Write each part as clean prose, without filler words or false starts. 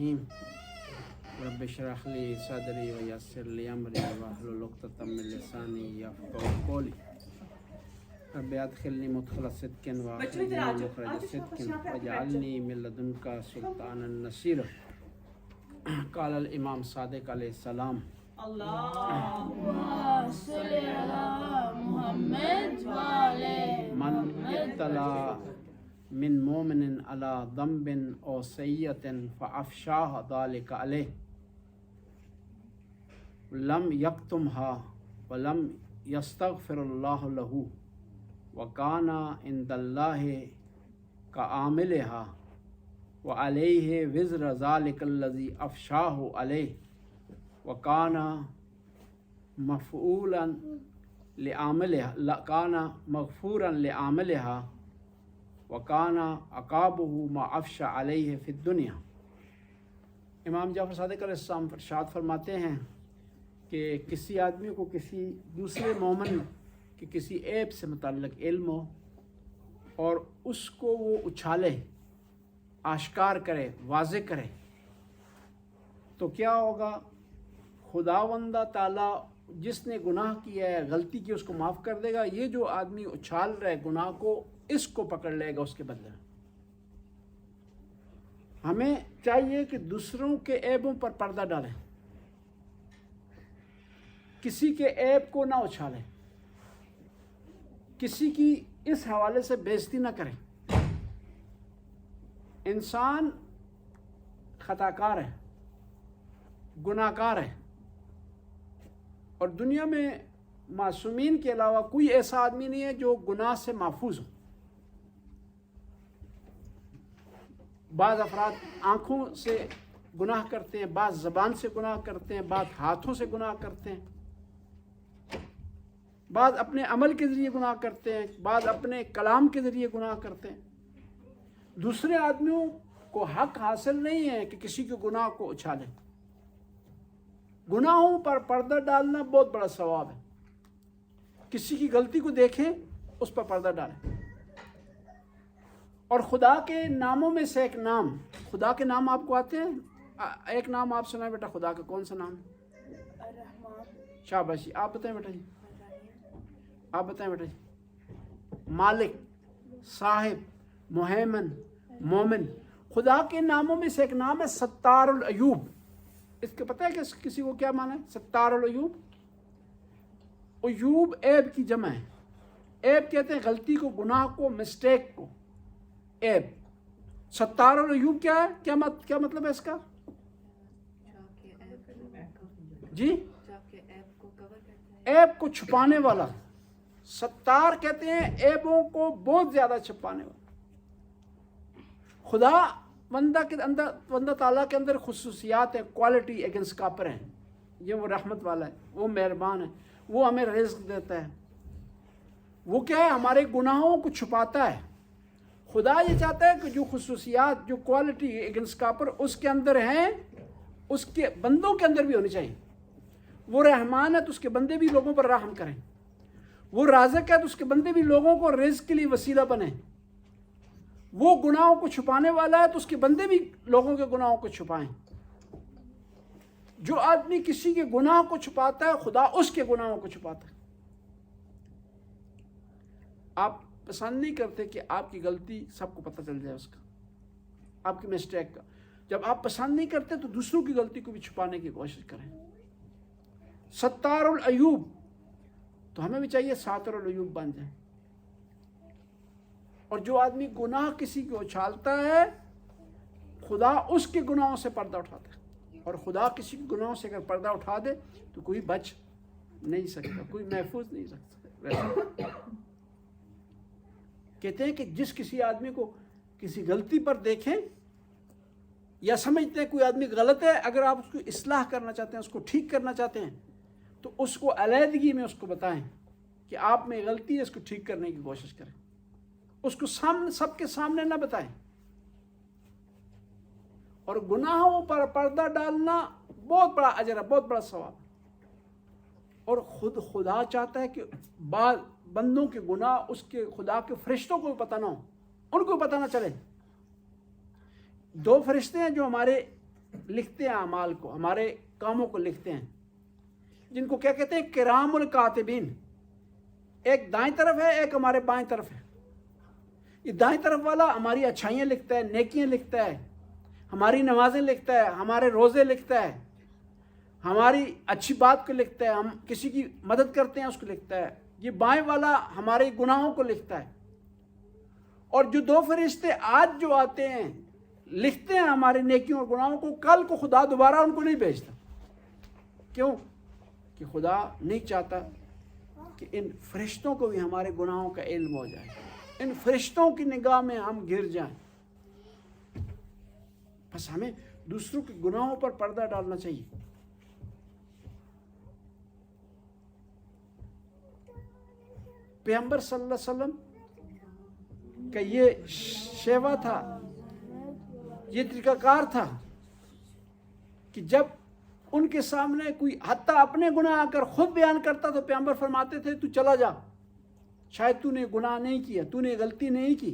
الرحیم رب اشرح لی صدری ویسر لی امری واحلل عقدۃ من لسانی یفقهوا قولی رب ادخلنی مدخل صدق واخرجنی مخرج صدق واجعلنی من لدنک سلطانا نصیرا۔ قال الامام صادق علیہ السلام اللهم صل على محمد وعلى من ابتلا من مومن على ذنب او سیئۃ فافشاہ ذلک علیہ لم یکتمها ولم یستغفر اللہ له وکان عند اللہ کعاملها وعلیہ وزر ذلک الذی افشاہ علیہ وکان مفعولا لعاملها کان مغفورا لعاملها وکان عقابہ ما افشا علیہ فی الدنیا۔ امام جعفر صادق علیہ السلام ارشاد فرماتے ہیں کہ کسی آدمی کو کسی دوسرے مومن کے کسی عیب سے متعلق علم ہو اور اس کو وہ اچھالے، آشکار کرے، واضح کرے، تو کیا ہوگا؟ خداوند تعالیٰ جس نے گناہ کیا ہے، غلطی کی، اس کو معاف کر دے گا۔ یہ جو آدمی اچھال رہا ہے گناہ کو، اس کو پکڑ لے گا اس کے بدلے۔ ہمیں چاہیے کہ دوسروں کے عیبوں پر پردہ ڈالیں، کسی کے عیب کو نہ اچھالیں، کسی کی اس حوالے سے بے عزتی نہ کریں۔ انسان خطا کار ہے، گناہ کار ہے، اور دنیا میں معصومین کے علاوہ کوئی ایسا آدمی نہیں ہے جو گناہ سے محفوظ ہو۔ بعض افراد آنکھوں سے گناہ کرتے ہیں، بعض زبان سے گناہ کرتے ہیں، بعض ہاتھوں سے گناہ کرتے ہیں، بعض اپنے عمل کے ذریعے گناہ کرتے ہیں، بعض اپنے کلام کے ذریعے گناہ کرتے ہیں۔ دوسرے آدمیوں کو حق حاصل نہیں ہے کہ کسی کے گناہ کو اچھالیں۔ گناہوں پر پردہ ڈالنا بہت بڑا ثواب ہے۔ کسی کی غلطی کو دیکھیں، اس پر پردہ ڈالیں۔ اور خدا کے ناموں میں سے ایک نام، خدا کے نام آپ کو آتے ہیں؟ ایک نام آپ سنائیں بیٹا خدا کا، کون سا نام ہے؟ الرحمن، شاباش جی، آپ بتائیں بیٹا جی، آپ بتائیں بیٹا جی۔ مالک، صاحب، مہیمن، مومن۔ خدا کے ناموں میں سے ایک نام ہے ستار العیوب۔ اس کا پتہ ہے کہ کسی کو کیا معنی ہے ستار العیوب؟ عیوب عیب کی جمع ہے۔ عیب کہتے ہیں غلطی کو، گناہ کو، مسٹیک کو عیب۔ ستار العیوب کیا ہے؟ کیا مطلب ہے اس کا؟ جی، عیب کو چھپانے والا۔ ستار کہتے ہیں عیبوں کو بہت زیادہ چھپانے والا۔ خدا بندہ تعالیٰ کے اندر خصوصیات ہیں، کوالٹی اگینسٹ کاپر ہیں۔ یہ وہ رحمت والا ہے، وہ مہربان ہے، وہ ہمیں رزق دیتا ہے۔ وہ کیا ہے؟ ہمارے گناہوں کو چھپاتا ہے۔ خدا یہ چاہتا ہے کہ جو خصوصیات، جو کوالٹی اگینسٹ کاپر اس کے اندر ہیں، اس کے بندوں کے اندر بھی ہونی چاہیے۔ وہ رحمان ہے تو اس کے بندے بھی لوگوں پر رحم کریں۔ وہ رازق ہے تو اس کے بندے بھی لوگوں کو رزق کے لیے وسیلہ بنیں۔ وہ گناہوں کو چھپانے والا ہے تو اس کے بندے بھی لوگوں کے گناہوں کو چھپائیں۔ جو آدمی کسی کے گناہ کو چھپاتا ہے، خدا اس کے گناہوں کو چھپاتا ہے۔ آپ پسند نہیں کرتے کہ آپ کی غلطی سب کو پتہ چل جائے، اس کا، آپ کی مسٹیک کا۔ جب آپ پسند نہیں کرتے تو دوسروں کی غلطی کو بھی چھپانے کی کوشش کریں۔ ستار العیوب، تو ہمیں بھی چاہیے ساتر العیوب بن جائیں۔ اور جو آدمی گناہ کسی کو اچھالتا ہے، خدا اس کے گناہوں سے پردہ اٹھاتا ہے۔ اور خدا کسی کے گناہوں سے اگر پردہ اٹھا دے تو کوئی بچ نہیں سکتا، کوئی محفوظ نہیں سکتا۔ کہتے ہیں کہ جس کسی آدمی کو کسی غلطی پر دیکھیں یا سمجھتے ہیں کوئی آدمی غلط ہے، اگر آپ اس کو اصلاح کرنا چاہتے ہیں، اس کو ٹھیک کرنا چاہتے ہیں، تو اس کو علیحدگی میں اس کو بتائیں کہ آپ میں غلطی ہے، اس کو ٹھیک کرنے کی کوشش کریں۔ اس کو سامنے، سب کے سامنے نہ بتائیں۔ اور گناہوں پر پردہ ڈالنا بہت بڑا اجر ہے، بہت بڑا ثواب ہے۔ اور خدا چاہتا ہے کہ بعض بندوں کے گناہ اس کے خدا کے فرشتوں کو بھی پتہ نہ ہو، ان کو پتہ نہ چلے۔ دو فرشتے ہیں جو ہمارے لکھتے ہیں اعمال کو، ہمارے کاموں کو لکھتے ہیں، جن کو کیا کہتے ہیں؟ کرام الکاتبین. ایک دائیں طرف ہے، ایک ہمارے بائیں طرف ہے. یہ دائیں طرف والا ہماری اچھائیاں لکھتا ہے، نیکیاں لکھتا ہے، ہماری نمازیں لکھتا ہے، ہمارے روزے لکھتا ہے، ہماری اچھی بات کو لکھتا ہے، ہم کسی کی مدد کرتے ہیں اس کو لکھتا ہے. یہ بائیں والا ہمارے گناہوں کو لکھتا ہے. اور جو دو فرشتے آج جو آتے ہیں لکھتے ہیں ہمارے نیکیوں اور گناہوں کو، کل کو خدا دوبارہ ان کو نہیں بھیجتا. کیوں؟ کہ خدا نہیں چاہتا کہ ان فرشتوں کو بھی ہمارے گناہوں کا علم ہو جائے، ان فرشتوں کی نگاہ میں ہم گر جائیں. بس ہمیں دوسروں کے گناہوں پر پردہ ڈالنا چاہیے. پیغمبر صلی اللہ علیہ وسلم کا یہ شیوا تھا، یہ طریقہ کار تھا کہ جب ان کے سامنے کوئی حتیٰ اپنے گناہ آ کر خود بیان کرتا تو پیغمبر فرماتے تھے تو چلا جا، شاید تو نے گناہ نہیں کیا، تو نے غلطی نہیں کی.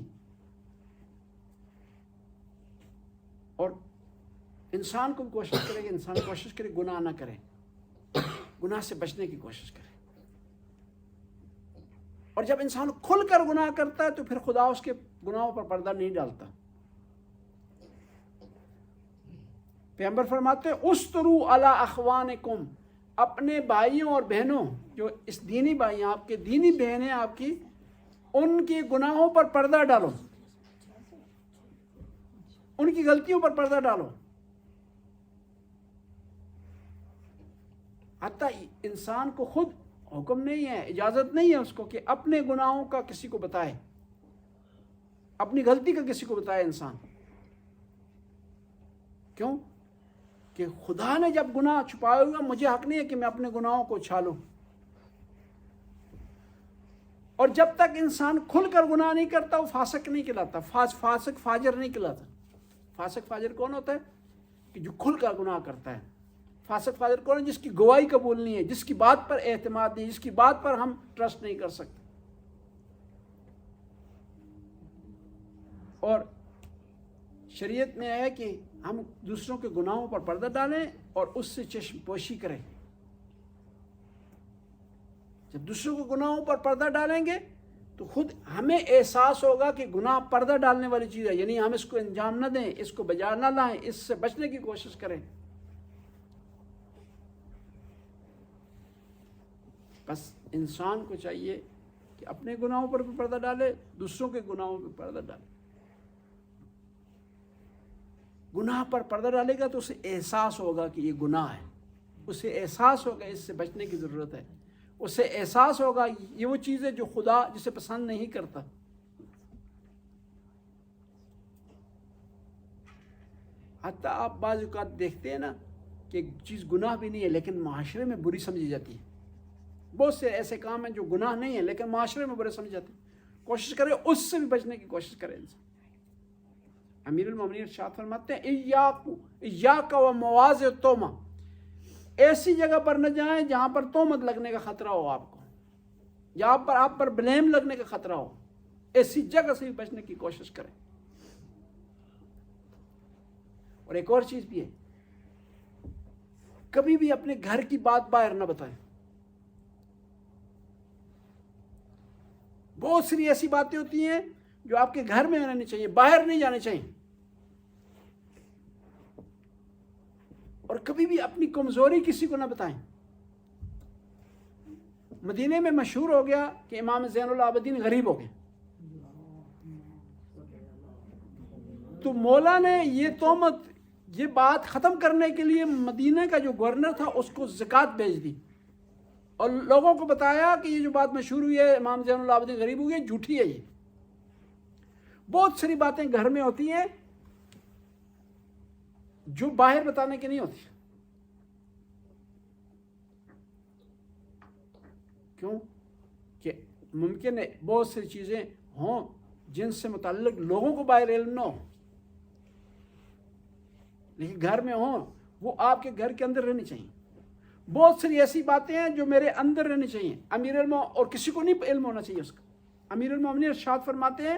اور انسان کو کوشش کرے کہ انسان کوشش کرے گناہ نہ کرے، گناہ سے بچنے کی کوشش کرے. اور جب انسان کھل کر گناہ کرتا ہے تو پھر خدا اس کے گناہوں پر پردہ نہیں ڈالتا. پیغمبر فرماتے ہیں استروا علی اخوانکم، اپنے بھائیوں اور بہنوں جو اس دینی بھائی ہیں، آپ کے دینی بہنیں آپ کی، ان کے گناہوں پر پردہ ڈالو، ان کی غلطیوں پر پردہ ڈالو. حتیٰ انسان کو خود حکم نہیں ہے، اجازت نہیں ہے اس کو کہ اپنے گناہوں کا کسی کو بتائے، اپنی غلطی کا کسی کو بتائے انسان. کیوں؟ کہ خدا نے جب گناہ چھپایا ہوا، مجھے حق نہیں ہے کہ میں اپنے گناہوں کو چھالوں. اور جب تک انسان کھل کر گناہ نہیں کرتا وہ فاسق نہیں کہلاتا، فاسق فاجر نہیں کہلاتا. فاسق فاجر کون ہوتا ہے؟ کہ جو کھل کر گناہ کرتا ہے. فاسق فاجر کون ہے؟ جس کی گواہی قبول نہیں ہے، جس کی بات پر اعتماد نہیں، جس کی بات پر ہم ٹرسٹ نہیں کر سکتے. اور شریعت میں ہے کہ ہم دوسروں کے گناہوں پر پردہ ڈالیں اور اس سے چشم پوشی کریں. جب دوسروں کے گناہوں پر پردہ ڈالیں گے تو خود ہمیں احساس ہوگا کہ گناہ پردہ ڈالنے والی چیز ہے، یعنی ہم اس کو انجام نہ دیں، اس کو بجا نہ لائیں، اس سے بچنے کی کوشش کریں. بس انسان کو چاہیے کہ اپنے گناہوں پر بھی پردہ ڈالے، دوسروں کے گناہوں پر پردہ ڈالے. گناہ پر پردہ ڈالے گا تو اسے احساس ہوگا کہ یہ گناہ ہے، اسے احساس ہوگا اس سے بچنے کی ضرورت ہے، اسے احساس ہوگا یہ وہ چیز ہے جو خدا جسے پسند نہیں کرتا. حتیٰ آپ بعض اوقات دیکھتے ہیں نا کہ ایک چیز گناہ بھی نہیں ہے لیکن معاشرے میں بری سمجھی جاتی ہے. بہت سے ایسے کام ہیں جو گناہ نہیں ہیں لیکن معاشرے میں برے سمجھ جاتے ہیں. کوشش کرے اس سے بھی بچنے کی کوشش کرے انسان. امیر المومنین ارشاد فرماتے ہیں ایاک و مواضع التہمہ، ایسی جگہ پر نہ جائیں جہاں پر تہمت لگنے کا خطرہ ہو، آپ کو جہاں پر آپ پر بلیم لگنے کا خطرہ ہو، ایسی جگہ سے بھی بچنے کی کوشش کریں. اور ایک اور چیز بھی ہے، کبھی بھی اپنے گھر کی بات باہر نہ بتائیں. بہت سی ایسی باتیں ہوتی ہیں جو آپ کے گھر میں رہنی چاہیے، باہر نہیں جانے چاہیے. اور کبھی بھی اپنی کمزوری کسی کو نہ بتائیں. مدینے میں مشہور ہو گیا کہ امام زین العابدین غریب ہو گئے، تو مولا نے یہ تہمت، یہ بات ختم کرنے کے لیے مدینے کا جو گورنر تھا اس کو زکوٰۃ بھیج دی اور لوگوں کو بتایا کہ یہ جو بات مشہور ہوئی ہے امام زین العابدین غریب ہو گئے، جھوٹی ہے. یہ بہت ساری باتیں گھر میں ہوتی ہیں جو باہر بتانے کی نہیں ہوتی. کیوں؟ کہ ممکن ہے بہت سی چیزیں ہوں جن سے متعلق لوگوں کو باہر علم نہ ہو لیکن گھر میں ہوں، وہ آپ کے گھر کے اندر رہنی چاہیے. بہت ساری ایسی باتیں ہیں جو میرے اندر رہنی چاہیے، امیر اور کسی کو نہیں علم ہونا چاہیے اس کا. امیر المومنین ارشاد فرماتے ہیں،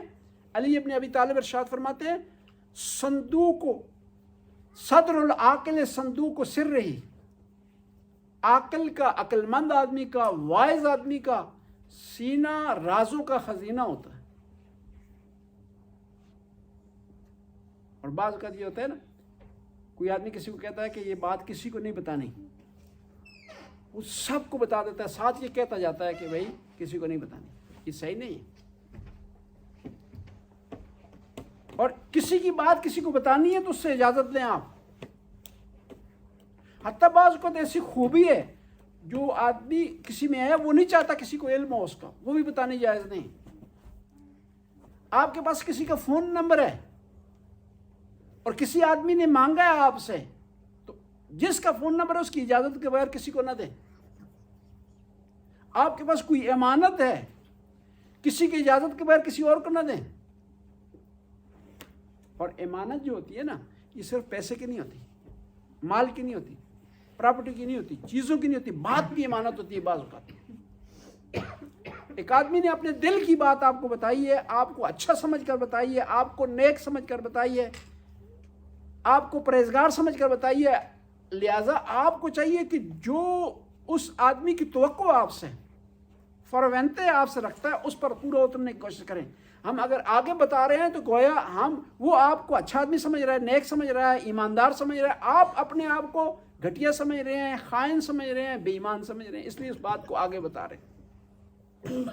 علی ابن ابی طالب ارشاد فرماتے ہیں، صدر العاقل صندوق سر رہی، عاقل کا، عقل مند آدمی کا، وائز آدمی کا سینہ رازوں کا خزینہ ہوتا ہے۔ اور بعض اوقات یہ ہوتا ہے نا، کوئی آدمی کسی کو کہتا ہے کہ یہ بات کسی کو نہیں بتانی، وہ سب کو بتا دیتا ہے، ساتھ یہ کہتا جاتا ہے کہ بھائی کسی کو نہیں بتانی۔ یہ صحیح نہیں ہے۔ اور کسی کی بات کسی کو بتانی ہے تو اس سے اجازت لیں آپ۔ حتیٰ بعض کو ایسی خوبی ہے جو آدمی کسی میں ہے وہ نہیں چاہتا کسی کو علم ہو اس کا، وہ بھی بتانی جائز نہیں۔ آپ کے پاس کسی کا فون نمبر ہے اور کسی آدمی نے مانگا ہے آپ سے، تو جس کا فون نمبر ہے اس کی اجازت کے بغیر کسی کو نہ دیں۔ آپ کے پاس کوئی امانت ہے، کسی کی اجازت کے بغیر کسی اور کو نہ دیں۔ اور امانت جو ہوتی ہے نا، یہ صرف پیسے کی نہیں ہوتی، مال کی نہیں ہوتی، پراپرٹی کی نہیں ہوتی، چیزوں کی نہیں ہوتی، بات کی امانت ہوتی ہے بعض اوقات۔ ایک آدمی نے اپنے دل کی بات آپ کو بتائی ہے، آپ کو اچھا سمجھ کر بتائی ہے، آپ کو نیک سمجھ کر بتائی ہے، آپ کو پرہیزگار سمجھ کر بتائی ہے، لہذا آپ کو چاہیے کہ جو اس آدمی کی توقع آپ سے، فروینتے آپ سے رکھتا ہے، اس پر پورا اترنے کی کوشش کریں۔ ہم اگر آگے بتا رہے ہیں تو گویا وہ آپ کو اچھا آدمی سمجھ رہا ہے، نیک سمجھ رہا ہے، ایماندار سمجھ رہا ہے، آپ اپنے آپ کو گھٹیا سمجھ رہے ہیں، خائن سمجھ رہے ہیں، بے ایمان سمجھ رہے ہیں، اس لیے اس بات کو آگے بتا رہے ہیں۔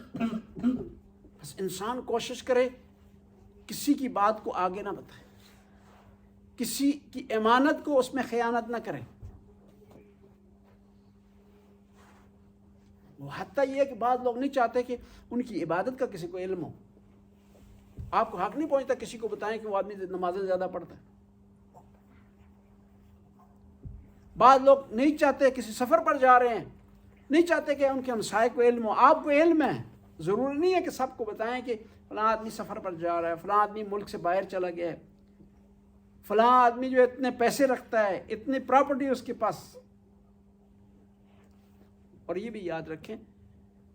بس انسان کوشش کرے کسی کی بات کو آگے نہ بتائے، کسی کی امانت کو اس میں خیانت نہ کرے۔ وہ حتیٰ یہ کہ بعض لوگ نہیں چاہتے کہ ان کی عبادت کا کسی کو علم ہو۔ آپ کو حق نہیں پہنچتا کسی کو بتائیں کہ وہ آدمی نمازیں زیادہ پڑھتا ہے۔ بعض لوگ نہیں چاہتے، کسی سفر پر جا رہے ہیں، نہیں چاہتے کہ ان کے ہمسائے کو علم ہو۔ آپ کو علم ہے، ضروری نہیں ہے کہ سب کو بتائیں کہ فلاں آدمی سفر پر جا رہا ہے، فلاں آدمی ملک سے باہر چلا گیا ہے، فلاں آدمی جو اتنے پیسے رکھتا ہے، اتنی پراپرٹی اس کے پاس۔ اور یہ بھی یاد رکھیں،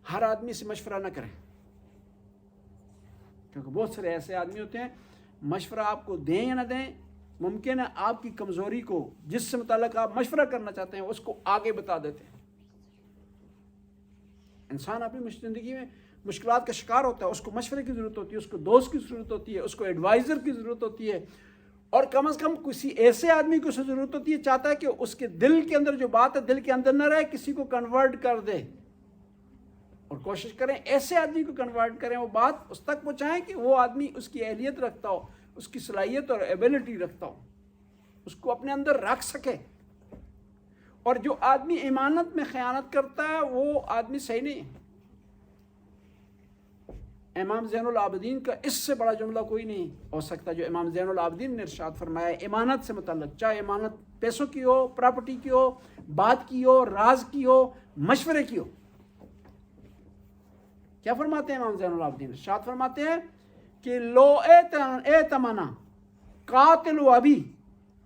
ہر آدمی سے مشورہ نہ کریں، کیونکہ بہت سارے ایسے آدمی ہوتے ہیں مشورہ آپ کو دیں یا نہ دیں، ممکن ہے آپ کی کمزوری کو، جس سے متعلق آپ مشورہ کرنا چاہتے ہیں، اس کو آگے بتا دیتے ہیں۔ انسان اپنی زندگی میں مشکلات کا شکار ہوتا ہے، اس کو مشورے کی ضرورت ہوتی ہے، اس کو دوست کی ضرورت ہوتی ہے، اس کو ایڈوائزر کی ضرورت ہوتی ہے، اور کم از کم کسی ایسے آدمی کو اسے ضرورت ہوتی ہے، چاہتا ہے کہ اس کے دل کے اندر جو بات ہے دل کے اندر نہ رہے، کسی کو کنورٹ کر دے۔ اور کوشش کریں ایسے آدمی کو کنورٹ کریں، وہ بات اس تک پہنچائیں کہ وہ آدمی اس کی اہلیت رکھتا ہو، اس کی صلاحیت اور ایبلٹی رکھتا ہو، اس کو اپنے اندر رکھ سکے۔ اور جو آدمی ایمانت میں خیانت کرتا ہے وہ آدمی صحیح نہیں ہے۔ امام زین العابدین کا اس سے بڑا جملہ کوئی نہیں ہو سکتا جو امام زین العابدین نے ارشاد فرمایا ایمانت سے متعلق، چاہے ایمانت پیسوں کی ہو، پراپرٹی کی ہو، بات کی ہو، راز کی ہو، مشورے کی ہو۔ کیا فرماتے ہیں امام زین العابدین؟ ارشاد فرماتے ہیں کہ لو ایتمنا قاتل ابی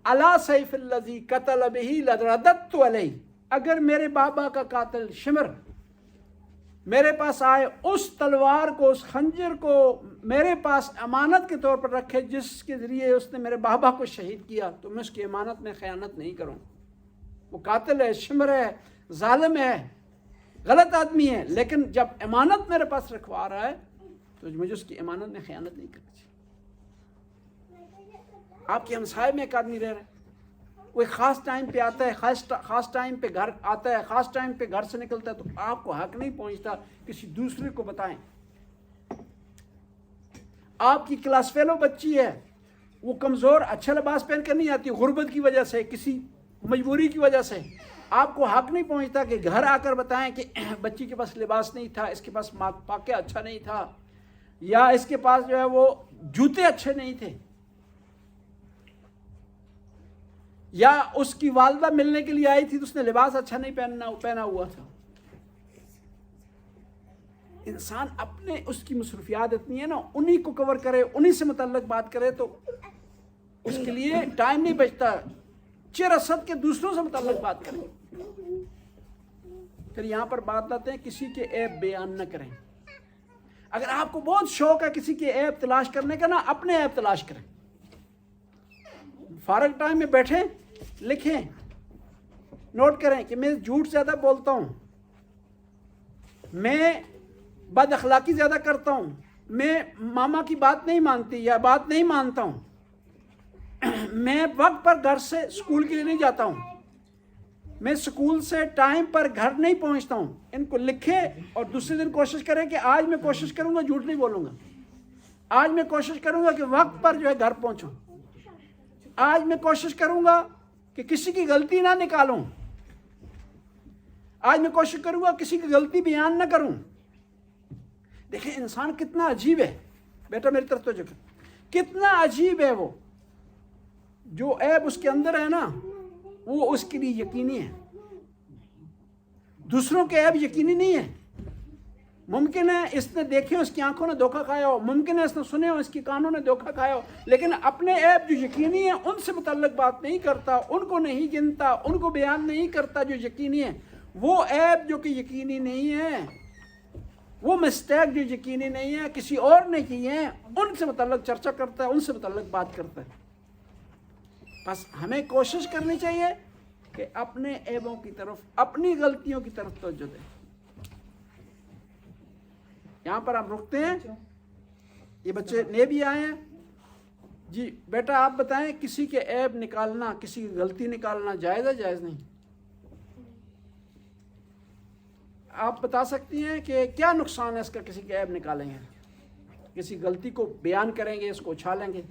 علی سیف الذی قتل بہ لرددت علیہ، اگر میرے بابا کا قاتل شمر میرے پاس آئے، اس تلوار کو، اس خنجر کو میرے پاس امانت کے طور پر رکھے جس کے ذریعے اس نے میرے بابا کو شہید کیا، تو میں اس کی امانت میں خیانت نہیں کروں۔ وہ قاتل ہے، شمر ہے، ظالم ہے، غلط آدمی ہے، لیکن جب امانت میرے پاس رکھوا رہا ہے تو مجھے اس کی امانت میں خیانت نہیں کرنی چاہیے۔ آپ کے ہمسائے میں ایک آدمی رہ رہا ہے، وہ ایک خاص ٹائم پہ آتا ہے، خاص ٹائم پہ گھر آتا ہے، خاص ٹائم پہ گھر سے نکلتا ہے، تو آپ کو حق نہیں پہنچتا کسی دوسرے کو بتائیں۔ آپ کی کلاس فیلو بچی ہے، وہ کمزور، اچھا لباس پہن کر نہیں آتی، غربت کی وجہ سے، کسی مجبوری کی وجہ سے، آپ کو حق نہیں پہنچتا کہ گھر آ کر بتائیں کہ بچی کے پاس لباس نہیں تھا، اس کے پاس پاکے اچھا نہیں تھا، یا اس کے پاس جو ہے وہ جوتے اچھے نہیں تھے، یا اس کی والدہ ملنے کے لیے آئی تھی تو اس نے لباس اچھا نہیں پہنا ہوا تھا۔ انسان اپنے اس کی مصروفیات اتنی ہے نا، انہی کو کور کرے، انہی سے متعلق بات کرے تو اس کے لیے ٹائم نہیں بچتا، چرصد کے دوسروں سے متعلق بات کریں۔ پھر یہاں پر بات لاتے ہیں کسی کے عیب بیان نہ کریں۔ اگر آپ کو بہت شوق ہے کسی کے عیب تلاش کرنے کا، نا اپنے عیب تلاش کریں۔ فارغ ٹائم میں بیٹھیں لکھیں نوٹ کریں کہ میں جھوٹ زیادہ بولتا ہوں, میں بد اخلاقی زیادہ کرتا ہوں, میں ماما کی بات نہیں مانتی یا بات نہیں مانتا ہوں, میں وقت پر گھر سے اسکول کے لیے نہیں جاتا ہوں, میں اسکول سے ٹائم پر گھر نہیں پہنچتا ہوں. ان کو لکھیں اور دوسرے دن کوشش کریں کہ آج میں کوشش کروں گا جھوٹ نہیں بولوں گا, آج میں کوشش کروں گا کہ وقت پر جو ہے گھر پہنچوں, آج میں کوشش کروں گا کہ کسی کی غلطی نہ نکالوں, آج میں کوشش کروں گا کسی کی غلطی بیان نہ کروں. دیکھیں انسان کتنا عجیب ہے, بیٹا میری طرف توجہ کر, کتنا عجیب ہے وہ, جو عیب اس کے اندر ہے نا وہ اس کے لیے یقینی ہے, دوسروں کے عیب یقینی نہیں ہے. ممکن ہے اس نے دیکھے اس کی آنکھوں نے دھوکہ کھایا ہو, ممکن ہے اس نے سنے ہو اس کی کانوں نے دھوکہ کھایا ہو, لیکن اپنے عیب جو یقینی ہیں ان سے متعلق بات نہیں کرتا, ان کو نہیں گنتا, ان کو بیان نہیں کرتا جو یقینی ہے. وہ عیب جو کہ یقینی نہیں ہے, وہ مسٹیک جو یقینی نہیں ہے, کسی اور نے کی ہیں, ان سے متعلق چرچا کرتا ہے, ان سے متعلق بات کرتا ہے. بس ہمیں کوشش کرنی چاہیے کہ اپنے عیبوں کی طرف, اپنی غلطیوں کی طرف توجہ دیں. یہاں پر ہم رکتے ہیں, یہ بچے نئے بھی آئے ہیں. جی بیٹا آپ بتائیں, کسی کے عیب نکالنا, کسی کی غلطی نکالنا جائز ہے جائز نہیں؟ آپ بتا سکتی ہیں کہ کیا نقصان ہے اس کا, کسی کے عیب نکالیں گے, کسی غلطی کو بیان کریں گے, اس کو اچھالیں گے؟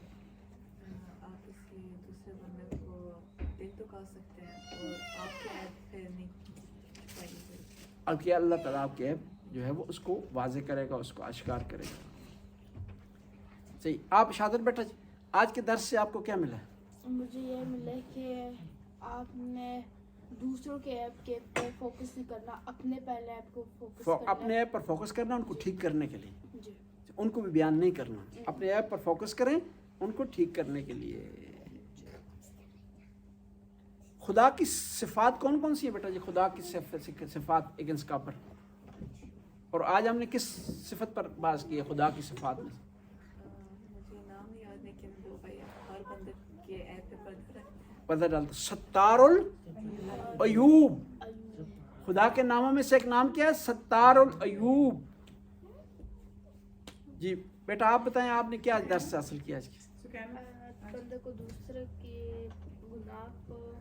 آپ کسی دوسرے بندے کو دل دکھا سکتے ہیں اور آپ کے عیب پھر نہیں چھپائیں. اب کیا اللہ تعالیٰ آپ کے عیب جو ہے وہ اس کو واضح کرے گا, اس کو اشکار کرے گا. صحیح. آپ شہادت بیٹا جی, آج کے درس سے آپ کو کیا ملا؟ مجھے یہ ملا کہ آپ نے دوسروں کے ایپ کے پر فوکس نہیں کرنا, اپنے پہلے ایپ کو فوکس کرنا. اپنے ایپ پر فوکس کرنا, ان کو ٹھیک کرنے کے لیے, جی ان کو بھی بیان نہیں کرنا. اپنے ایپ پر فوکس کریں ان کو ٹھیک کرنے کے لیے. خدا کی صفات کون کون سی ہیں بیٹا جی؟ خدا کی صفات اگینسٹ کا پر, اور آج ہم نے کس صفت پر بات کی ہے خدا کی صفات میں؟ مجھے نام یاد نہیں کہ وہ بھائی ہر بندے کے عیب پہ پردہ ڈالتا. ستار العیوب, خدا کے ناموں میں سے ایک نام کیا ہے؟ ستار العیوب. جی بیٹا آپ بتائیں, آپ نے کیا درس سے حاصل کیا آج کی؟ بندے کو دوسرے کے گناہ کو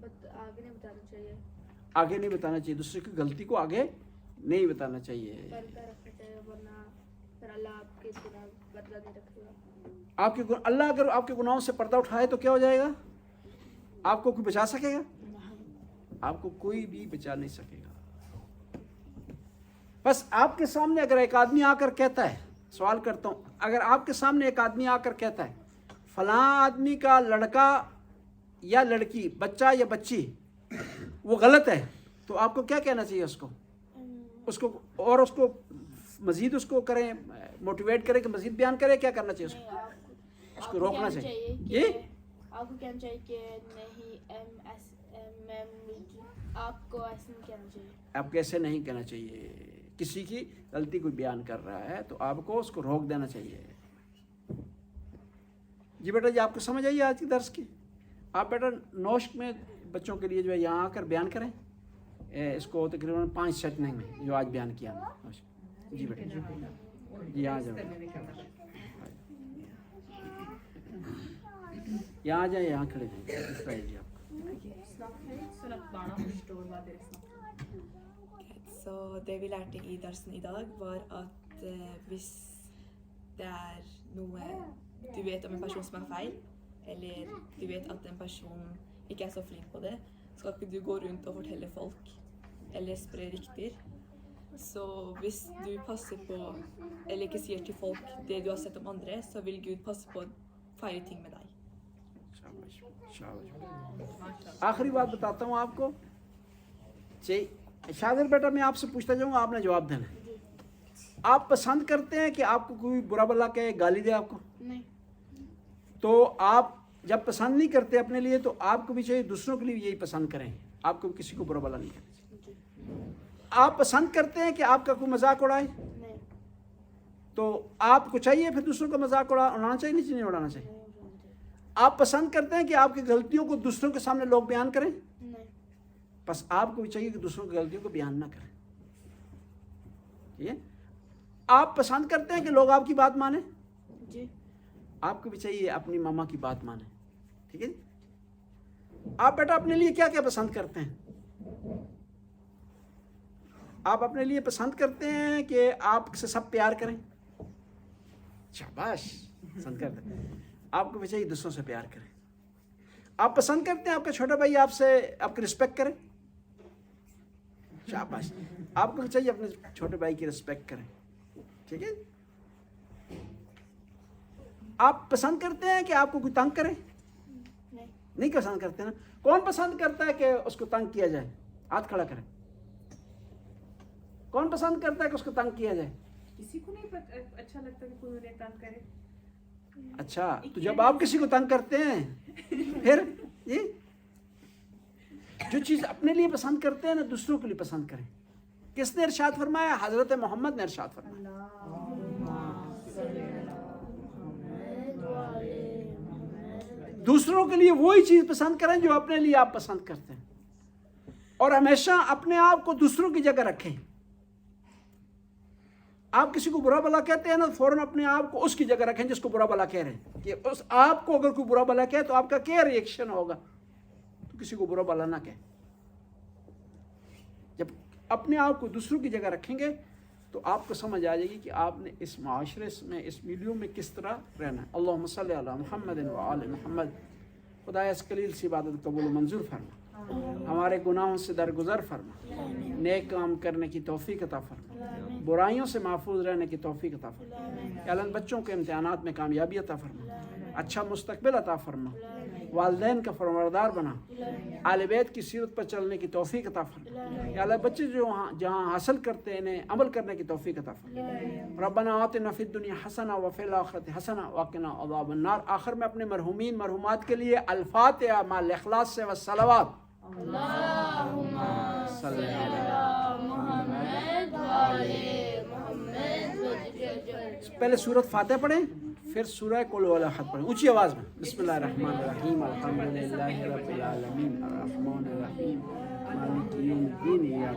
آگے نہیں بتانا چاہیے, آگے نہیں بتانا چاہیے, دوسرے کی غلطی کو آگے نہیں بتانا چاہیے. پردہ رکھنا چاہیے, ورنہ پھر اللہ آپ کے گناہ بدلہ نہیں رکھے گا. آپ کے اللہ اگر آپ کے گناہوں سے پردہ اٹھائے تو کیا ہو جائے گا؟ آپ کو کوئی بچا سکے گا؟ آپ کو کوئی بھی بچا نہیں سکے گا. بس آپ کے سامنے اگر ایک آدمی آ کر کہتا ہے, سوال کرتا ہوں, اگر آپ کے سامنے ایک آدمی آ کر کہتا ہے فلاں آدمی کا لڑکا یا لڑکی, بچہ یا بچی وہ غلط ہے, تو آپ کو کیا کہنا چاہیے اس کو, اور اس کو مزید اس کو کریں, موٹیویٹ کریں کہ مزید بیان کرے, کیا کرنا چاہیے اس کو روکنا چاہیے. یہ آپ کو کہنا چاہیے کہ نہیں, آپ کو ایسے نہیں کہنا چاہیے. آپ کیسے نہیں کہنا چاہیے, کسی کی غلطی کوئی بیان کر رہا ہے تو آپ کو اس کو روک دینا چاہیے. جی بیٹا جی آپ کو سمجھ آئیے آج کی درس کی؟ آپ بیٹا نوشک میں بچوں کے لیے جو ہے یہاں آ کر بیان کریں, اس کو تقریباً 5 سیکنڈ میں جو آج بیان کیا ہم نے. جی بیٹا جی یہاں جاؤ, یہاں آ جائیں, یہاں کھڑے جائیں. جی آپ Så det vi lærte i darsen i dag var at hvis det er noe du vet om en person som er feil, eller du vet at en person ikke er så flink på det, skal ikke du gå rundt og fortelle folk eller spre rykter. Så hvis du passer på, eller ikke sier til folk det du har sett om andre, så vil Gud passe på feile ting med deg. آخری بات بتاتا ہوں آپ کو. شاگر بیٹا میں آپ سے پوچھتا جاؤں گا, آپ نے جواب دینا ہے. آپ پسند کرتے ہیں کہ آپ کو کوئی برا بلا کہے, گالی دے آپ کو؟ نہیں. تو آپ جب پسند نہیں کرتے اپنے لیے تو آپ کو بھی چاہیے دوسروں کے لیے یہی پسند کریں, آپ کو کسی کو برا بلا نہیں کرنا چاہیے. آپ پسند کرتے ہیں کہ آپ کا کوئی مذاق اڑائے, نہیں. تو آپ کو چاہیے پھر دوسروں کا مذاق اڑانا چاہیے نہیں اڑانا چاہیے؟ آپ پسند کرتے ہیں کہ آپ کی غلطیوں کو دوسروں کے سامنے لوگ بیان کریں؟ نہیں. بس آپ کو بھی چاہیے کہ دوسروں کی غلطیوں کو بیان نہ کریں. ٹھیک ہے؟ آپ پسند کرتے ہیں کہ لوگ آپ کی بات مانیں؟ جی. آپ کو بھی چاہیے اپنی ماما کی بات مانیں. ٹھیک ہے؟ آپ بیٹا اپنے لیے کیا کیا پسند کرتے ہیں؟ آپ اپنے لیے پسند کرتے ہیں کہ آپ سے سب پیار کریں؟ شاباش، پسند کرتے ہیں. آپ کو بھی چاہیے دوسروں سے پیار کریں. آپ پسند کرتے ہیں آپ کا چھوٹا بھائی آپ سے آپ کی رسپیکٹ کریں؟ شاباش، آپ کو بھی چاہیے اپنے چھوٹے بھائی کی رسپیکٹ کریں. ٹھیک ہے؟ آپ پسند کرتے ہیں کہ آپ کو کوئی تنگ کرے؟ نہیں. نہیں پسند کرتے نا. کون پسند کرتا ہے کہ اس کو تنگ کیا جائے؟ ہاتھ کھڑا کریں. کون پسند کرتا ہے کہ اس کو تنگ کیا جائے؟ کسی کو نہیں اچھا لگتا کہ کوئی انہیں تنگ کرے. اچھا، تو جب آپ کسی کو تنگ کرتے ہیں پھر جو چیز اپنے لیے پسند کرتے ہیں نا دوسروں کے لیے پسند کریں. کس نے ارشاد فرمایا؟ حضرت محمد نے ارشاد فرمایا. دوسروں کے لیے وہی چیز پسند کریں جو اپنے لیے آپ پسند کرتے ہیں، اور ہمیشہ اپنے آپ کو دوسروں کی جگہ رکھیں. آپ کسی کو برا بلا کہتے ہیں نا، فوراً اپنے آپ کو اس کی جگہ رکھیں جس کو برا بلا کہہ رہے ہیں. کہ اس آپ کو اگر کوئی برا بلا کہے تو آپ کا کیا ری ایکشن ہوگا؟ تو کسی کو برا بلا نہ کہے. جب اپنے آپ کو دوسروں کی جگہ رکھیں گے تو آپ کو سمجھ آ جائے گی کہ آپ نے اس معاشرے میں، اس میلیوں میں کس طرح رہنا ہے. اللہم صلی علی محمد و آل محمد. خدا اس قلیل سی عبادت قبول و منظور فرما. ہمارے گناہوں سے درگزر فرما. نیک کام کرنے کی توفیق عطا فرما. برائیوں سے محفوظ رہنے کی توفیق عطا فرما. یا اللہ بچوں کے امتحانات میں کامیابی عطا فرما. اچھا مستقبل عطا فرما. والدین کا فرمانبردار بنا. اہل بیت کی سیرت پر چلنے کی توفیق عطا فرما. یا اللہ بچے جو جہاں حاصل کرتے ہیں انہیں عمل کرنے کی توفیق عطا فرما. ربنا آتنا فی الدنیا حسنہ وفی الآخرۃ حسنہ وقنا عذاب النار. آخر میں اپنے مرحومین مرحومات کے لیے الفاتحہ مع الاخلاص سے والصلوات. اللہم صلی علی محمد پہلے سورۃ فاتحہ پڑھیں، پھر سورہ قل هو احد پڑھیں اونچی آواز میں. بسم اللہ الرحمن الرحیم. الحمد للہ رب العالمین الرحمن الرحیم مالک یوم الدین.